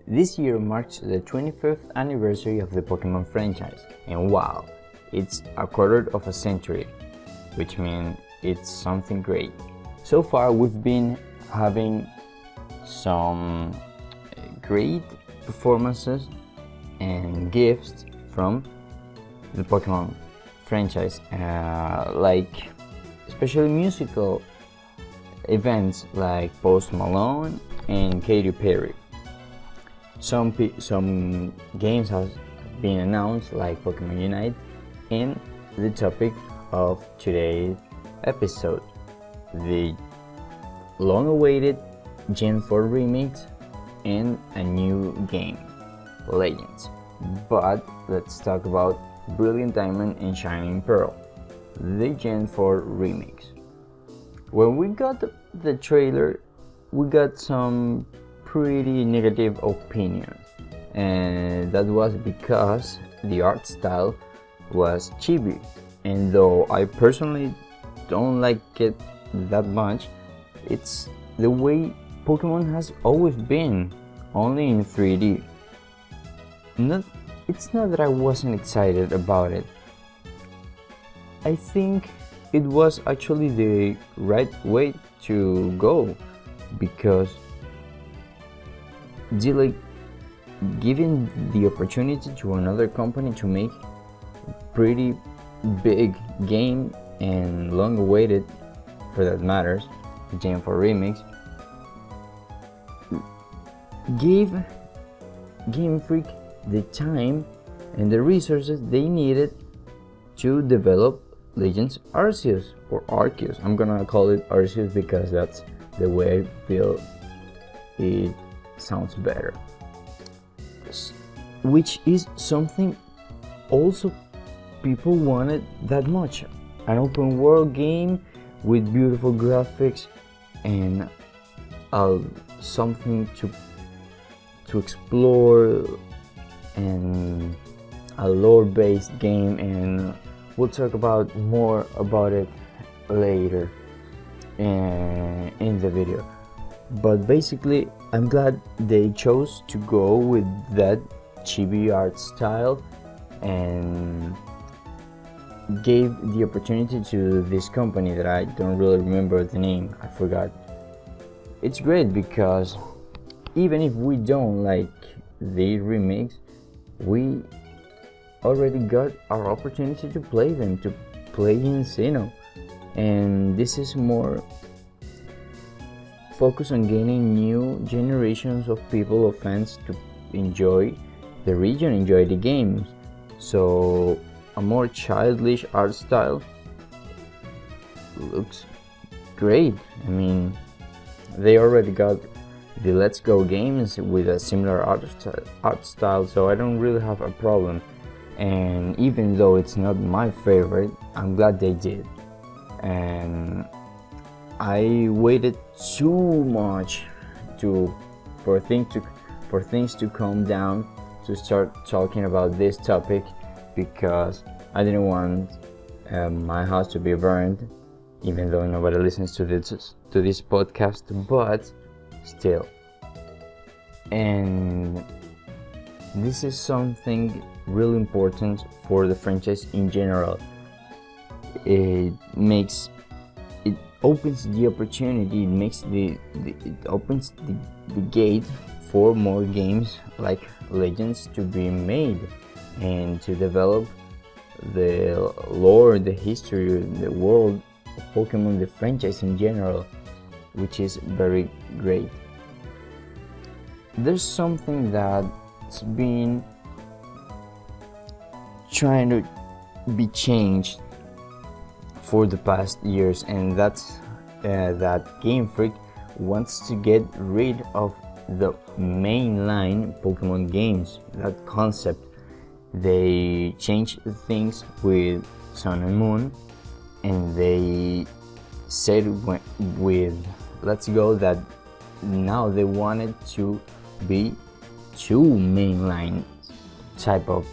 This year marks the 25th anniversary of the Pokemon franchise, and wow, it's a quarter of a century, which means it's something great. So far we've been having some great performances and gifts from the Pokemon franchise, like especially musical events like Post Malone and Katy Perry. Some games have been announced like Pokemon Unite, and the topic of today's episode, the long-awaited Gen 4 remix and a new game, Legends. But let's talk about Brilliant Diamond and Shining Pearl, the Gen 4 remix. When we got the trailer, we got some pretty negative opinions, and that was because the art style was chibi, and though I personally don't like it that much, it's the way Pokemon has always been, only in 3D. It's not that I wasn't excited about it. I think it was actually the right way to go, because giving the opportunity to another company to make pretty big game and long awaited, for that matters, Gen 4 Remix, gave Game Freak the time and the resources they needed to develop Legends Arceus, or Arceus. I'm gonna call it Arceus because that's the way I feel it sounds better, which is something also people wanted that much. An open world game with beautiful graphics and something to explore, and a lore based game, and we'll talk about more about it later in the video. But basically, I'm glad they chose to go with that chibi art style and gave the opportunity to this company that I don't really remember the name, I forgot. It's great because even if we don't like the remix, we already got our opportunity to play them, to play in Sinnoh, and this is more focus on gaining new generations of people, of fans, to enjoy the region, enjoy the games. So a more childish art style looks great. I mean, they already got the Let's Go games with a similar art style, so I don't really have a problem. And even though it's not my favorite, I'm glad they did. And I waited too much for things to calm down to start talking about this topic, because I didn't want my house to be burned, even though nobody listens to this podcast, but still. And this is something really important for the franchise in general. It opens the opportunity, it opens the gate for more games like Legends to be made, and to develop the lore, the history, the world of Pokemon, the franchise in general, which is very great. There's something that's been trying to be changed for the past years, and that's that Game Freak wants to get rid of the mainline Pokemon games, that concept. They changed things with Sun and Moon, and they said with Let's Go that now they wanted to be two mainline type of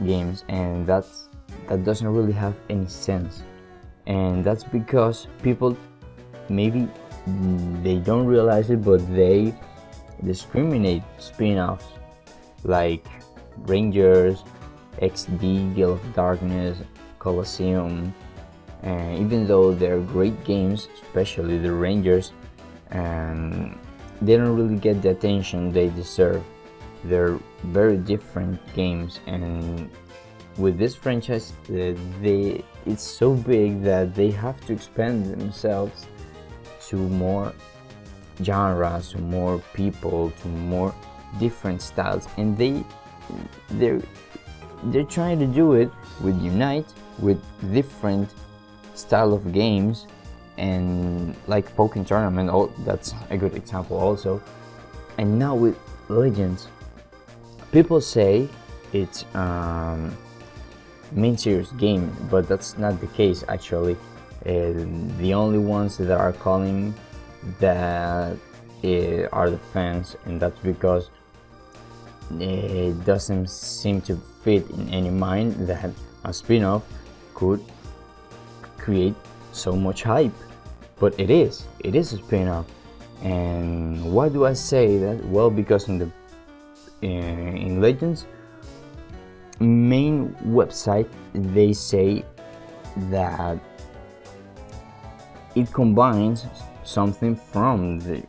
games, and that doesn't really have any sense. And that's because people, maybe they don't realize it, but they discriminate spin-offs like Rangers, XD, Guild of Darkness, Colosseum, and even though they're great games, especially the Rangers, and they don't really get the attention they deserve. They're very different games, and with this franchise, it's so big that they have to expand themselves to more genres, to more people, to more different styles, and they're trying to do it with Unite, with different style of games, and like Pokken Tournament, that's a good example also. And now with Legends, people say it's main series game, but that's not the case actually. The only ones that are calling that are the fans, and that's because it doesn't seem to fit in any mind that a spin-off could create so much hype. But it is a spin-off. And why do I say that? Well, because in Legends main website, they say that it combines something from the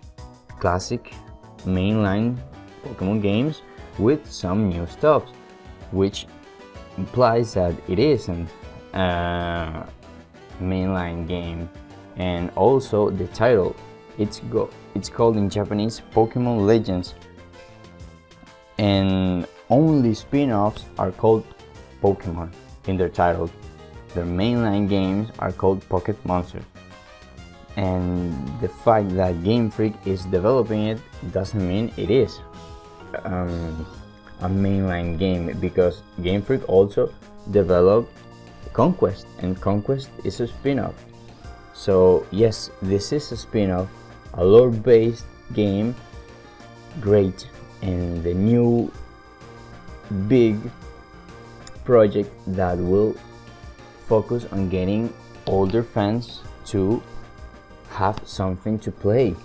classic mainline Pokemon games with some new stuff, which implies that it isn't a mainline game. And also the title, it's called in Japanese Pokemon Legends, and only spin-offs are called Pokemon in their title. Their mainline games are called Pocket Monsters. And the fact that Game Freak is developing it doesn't mean it is a mainline game, because Game Freak also developed Conquest, and Conquest is a spin-off. So yes, this is a spin-off, a lore-based game, great, and the new big project that will focus on getting older fans to have something to play.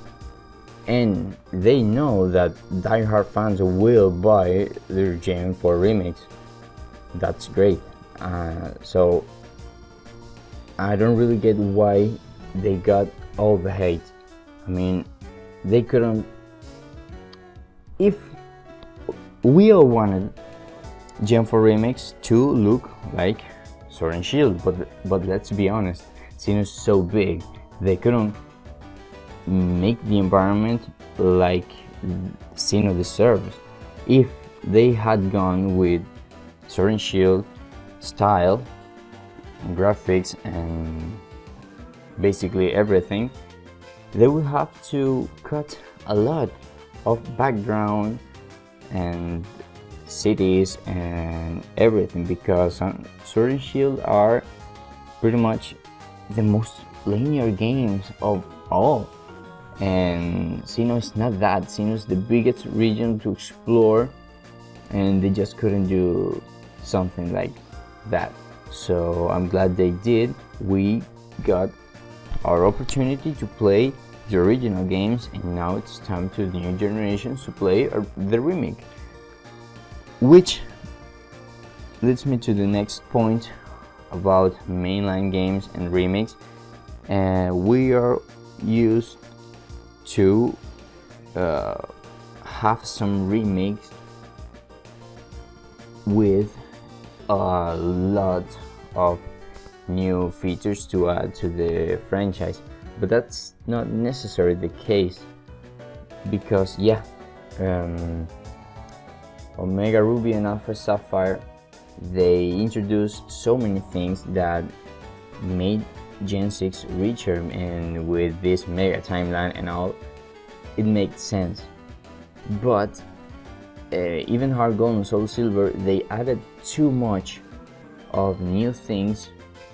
And they know that die-hard fans will buy their Gen 4 remakes. That's great. So I don't really get why they got all the hate. I mean, they couldn't. If we all wanted Gen 4 remakes to look like Sword and Shield, but let's be honest, Sinnoh's so big, they couldn't make the environment like Sinnoh deserves. If they had gone with Sword and Shield style, graphics, and basically everything, they would have to cut a lot of background and cities and everything, because Sword and Shield are pretty much the most linear games of all, and Sinnoh is not that. Sinnoh is the biggest region to explore, and they just couldn't do something like that. So I'm glad they did. We got our opportunity to play the original games, and now it's time to the new generations to play the remake. Which leads me to the next point about mainline games and remakes. We are used to have some remakes with a lot of new features to add to the franchise, but that's not necessarily the case, because Omega Ruby and Alpha Sapphire, they introduced so many things that made Gen 6 richer, and with this mega timeline and all, it makes sense. But even Heart Gold and Soul Silver, they added too much of new things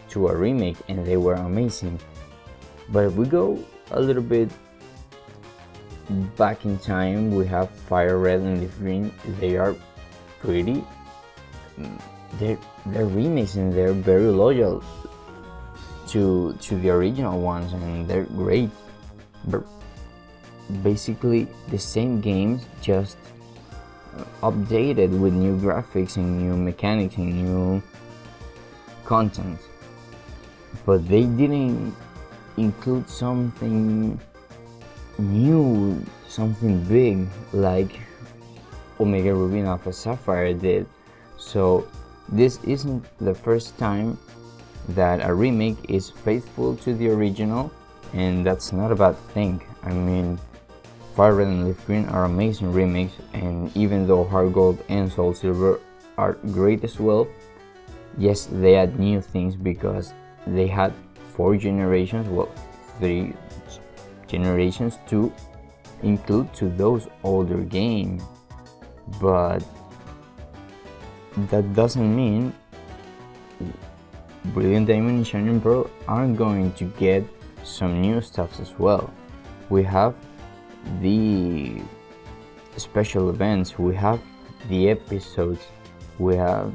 to a remake, and they were amazing. But if we go a little bit back in time, we have Fire Red and Leaf Green. They are pretty, they're remakes, and they're very loyal to the original ones, and they're great. basically the same games, just updated with new graphics and new mechanics and new content. But they didn't include something new, something big like Omega Ruby and Alpha Sapphire did. So this isn't the first time that a remake is faithful to the original, and that's not a bad thing. I mean, Fire Red and Leaf Green are amazing remakes, and even though Heart Gold and Soul Silver are great as well, yes, they add new things because they had 4 generations, well, 3 generations to include to those older games. But that doesn't mean Brilliant Diamond and Shining Pearl aren't going to get some new stuff as well. We have the special events, we have the episodes, we have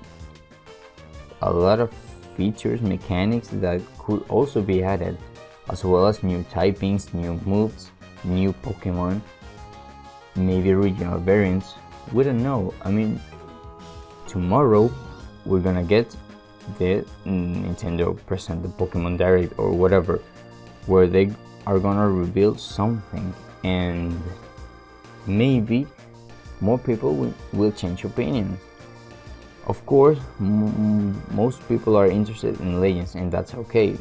a lot of features, mechanics that could also be added, as well as new typings, new moves, new Pokemon, maybe regional variants. We don't know. I mean, tomorrow we're gonna get the Nintendo present the Pokemon Direct or whatever, where they are gonna reveal something, and maybe more people will change opinions. Of course, most people are interested in Legends, and that's okay,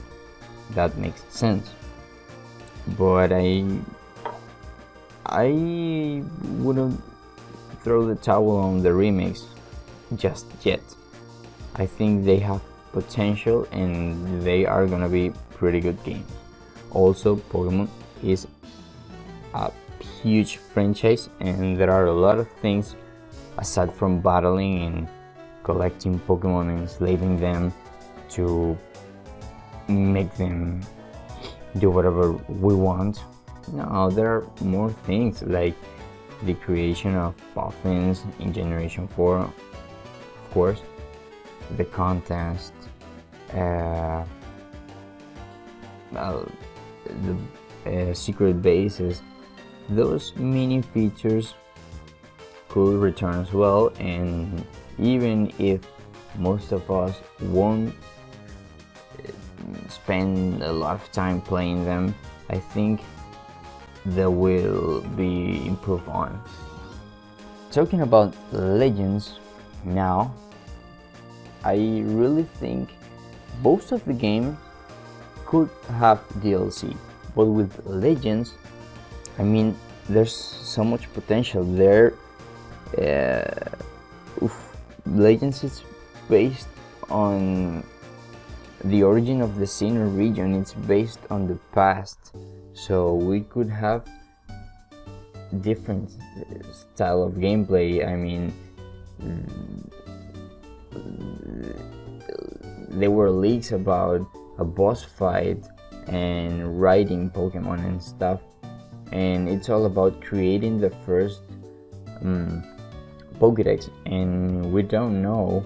that makes sense. But I wouldn't throw the towel on the remakes just yet. I think they have potential and they are gonna be pretty good games. Also, Pokemon is a huge franchise, and there are a lot of things aside from battling and collecting Pokemon and enslaving them to make them do whatever we want. No, there are more things like the creation of Puffins in Generation 4, of course, the contest, the secret bases. Those mini features could return as well, and even if most of us won't spend a lot of time playing them, I think they will be improved on. Talking about Legends now, I really think most of the games could have DLC, but with Legends, I mean, there's so much potential there. Legends is based on the origin of the Sinnoh region. It's based on the past, so we could have different style of gameplay. I mean, there were leaks about a boss fight and riding Pokemon and stuff, and it's all about creating the first Pokédex, and we don't know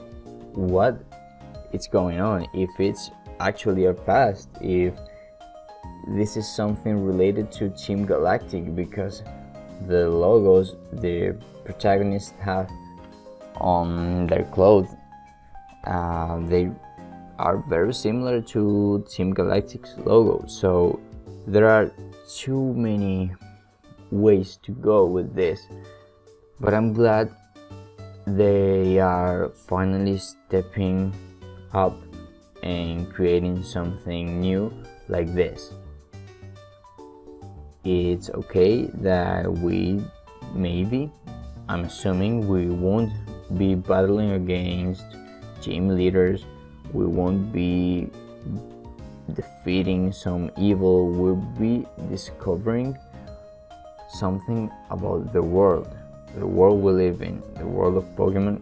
what it's going on, if it's actually our past, if this is something related to Team Galactic, because the logos the protagonists have on their clothes, they are very similar to Team Galactic's logo. So there are too many ways to go with this, but I'm glad they are finally stepping up and creating something new like this. It's okay that I'm assuming we won't be battling against gym leaders, we won't be defeating some evil, we'll be discovering something about the world we live in, the world of Pokemon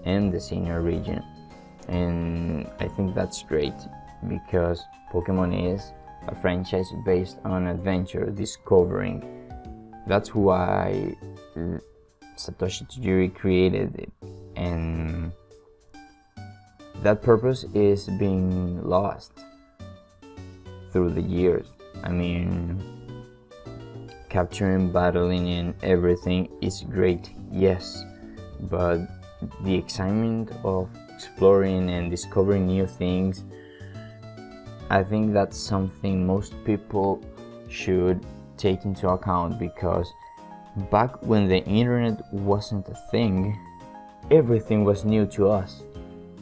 and the Sinnoh region. And I think that's great, because Pokemon is a franchise based on adventure, discovering. That's why Satoshi Tajiri created it, and that purpose is being lost through the years. I mean, capturing, battling, and everything is great, yes, but the excitement of exploring and discovering new things, I think that's something most people should take into account, because back when the internet wasn't a thing, everything was new to us.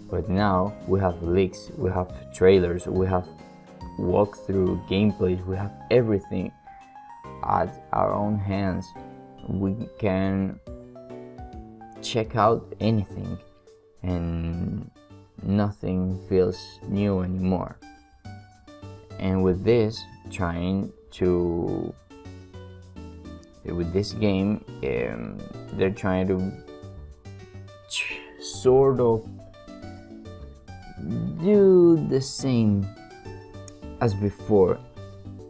But now we have leaks, we have trailers, we have walkthrough gameplays, we have everything at our own hands. We can check out anything and nothing feels new anymore. And with this game, they're trying to sort of do the same as before.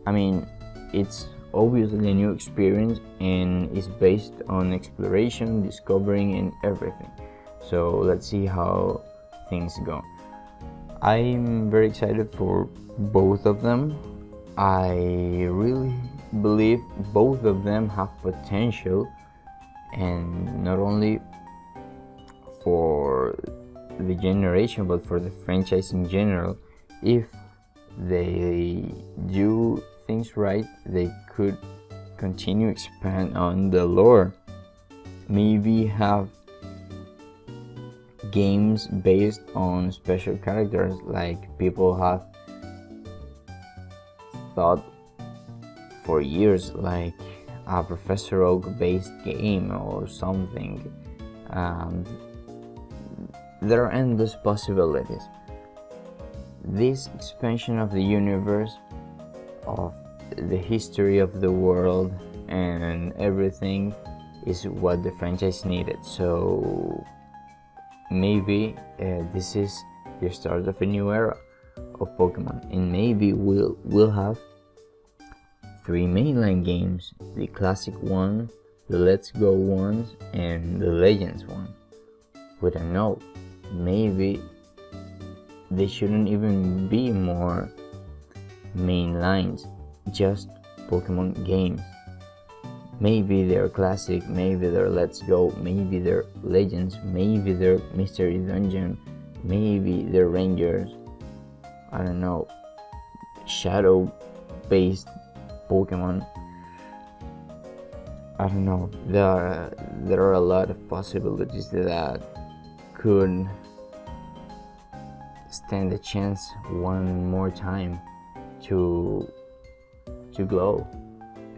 I mean, it's obviously a new experience and is based on exploration, discovering, and everything. So let's see how things go. I'm very excited for both of them. I really believe both of them have potential, and not only for the generation but for the franchise in general. If they do things right, they could continue expand on the lore, maybe have games based on special characters like people have thought for years, like a Professor Oak based game or something. There are endless possibilities. This expansion of the universe, of the history of the world and everything, is what the franchise needed. So maybe this is the start of a new era of Pokemon, and maybe we'll have 3 mainline games: the classic one, the Let's Go ones, and the Legends one. We don't know. Maybe they shouldn't even be more main lines, just Pokemon games. Maybe they're classic, maybe they're Let's Go, maybe they're Legends, maybe they're Mystery Dungeon, maybe they're Rangers. I don't know, shadow based Pokemon. I don't know. There are a lot of possibilities that could stand a chance one more time to glow.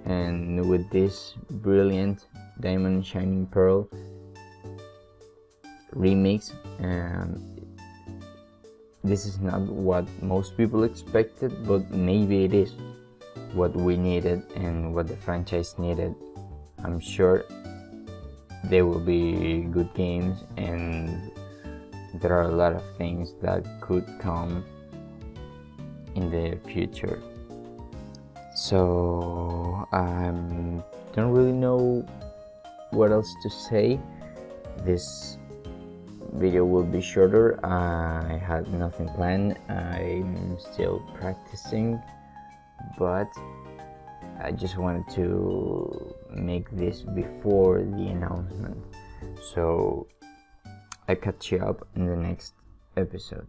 And with this brilliant Diamond Shining Pearl remix, this is not what most people expected, but maybe it is what we needed and what the franchise needed. I'm sure they will be good games, and there are a lot of things that could come in the future. So I don't really know what else to say. This video will be shorter. I had nothing planned. I'm still practicing, but I just wanted to make this before the announcement. So I'll catch you up in the next episode.